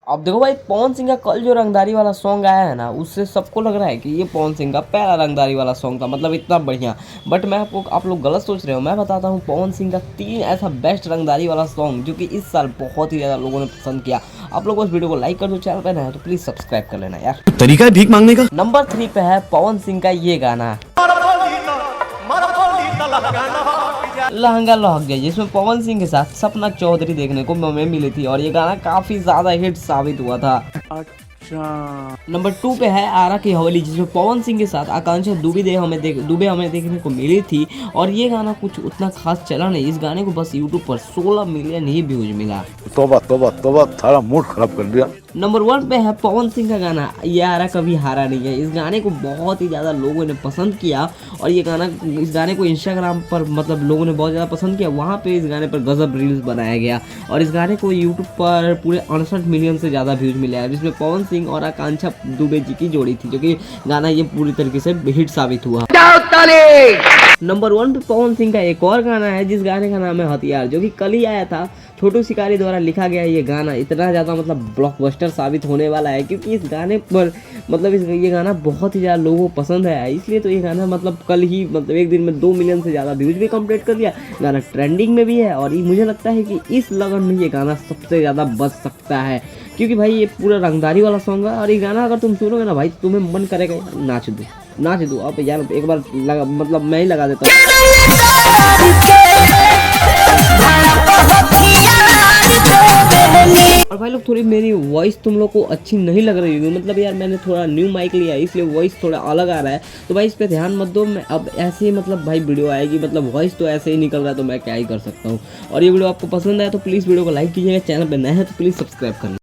अब देखो भाई, पवन सिंह का कल जो रंगदारी वाला सॉन्ग आया है ना, उससे सबको लग रहा है कि ये पवन सिंह का पहला रंगदारी वाला सॉन्ग था, मतलब इतना बढ़िया। बट मैं आप लोग गलत सोच रहे हो। मैं बताता हूँ पवन सिंह का 3 ऐसा बेस्ट रंगदारी वाला सॉन्ग जो कि इस साल बहुत ही ज़्यादा लोगों ने पसंद किया। आप लोग उस वीडियो को लाइक कर दो, चैनल पे नया है तो प्लीज़ सब्सक्राइब कर लेना यार। तरीका है भीख मांगने का। नंबर 3 पे है पवन सिंह का ये गाना लहंगा लहक गया, जिसमें पवन सिंह के साथ सपना चौधरी देखने को हमें मिली थी और ये गाना काफी ज्यादा हिट साबित हुआ था। नंबर 2 पे है आरा की हवेली, जिसमें पवन सिंह के साथ आकांक्षा दुबे हमें देखने को मिली थी और ये गाना कुछ उतना खास चला नहीं। इस गाने को बस यूट्यूब पर 16 मिलियन ही व्यूज मिला। तोबा तोबा तोबा, सारा मूड खराब कर दिया। नंबर 1 पे है पवन सिंह का गाना ये आरा कभी हारा नहीं है। इस गाने को बहुत ही ज़्यादा लोगों ने पसंद किया और इस गाने को इंस्टाग्राम पर मतलब लोगों ने बहुत ज़्यादा पसंद किया। वहाँ पे इस गाने पर गजब रील्स बनाया गया और इस गाने को यूट्यूब पर पूरे 68 मिलियन से ज़्यादा व्यूज मिले हैं, जिसमें पवन सिंह और आकांक्षा दुबे जी की जोड़ी थी, जो कि गाना ये पूरी तरीके से हिट साबित हुआ। नंबर 1 पे पवन सिंह का एक और गाना है जिस गाने का नाम है हथियार, जो कि कल ही आया था। छोटू शिकारी द्वारा लिखा गया ये गाना इतना ज़्यादा मतलब ब्लॉकबस्टर साबित होने वाला है, क्योंकि इस गाने पर मतलब ये गाना बहुत ही ज़्यादा लोगों को पसंद है। इसलिए तो ये गाना मतलब कल ही मतलब एक दिन में 2 मिलियन से ज़्यादा व्यूज भी कंप्लीट कर दिया। गाना ट्रेंडिंग में भी है और मुझे लगता है कि इस लगन में ये गाना सबसे ज़्यादा बच सकता है, क्योंकि भाई ये पूरा रंगदारी वाला सॉन्ग है और ये गाना अगर तुम सुनोगे ना भाई, तुम्हें मन करेगा नाच दो। अब यार एक बार मतलब मैं ही लगा देता हूँ। और भाई लोग, थोड़ी मेरी वॉइस तुम लोग को अच्छी नहीं लग रही होगी, मतलब यार मैंने थोड़ा न्यू माइक लिया है इसलिए वॉइस थोड़ा अलग आ रहा है, तो भाई इस पे ध्यान मत दो। मैं अब ऐसे ही मतलब भाई वीडियो आएगी, मतलब वॉइस तो ऐसे ही निकल रहा है तो मैं क्या ही कर सकता हूँ। और ये वीडियो आपको पसंद आया तो प्लीज़ वीडियो को लाइक कीजिएगा, चैनल पे नए हैं तो प्लीज़ सब्सक्राइब करना।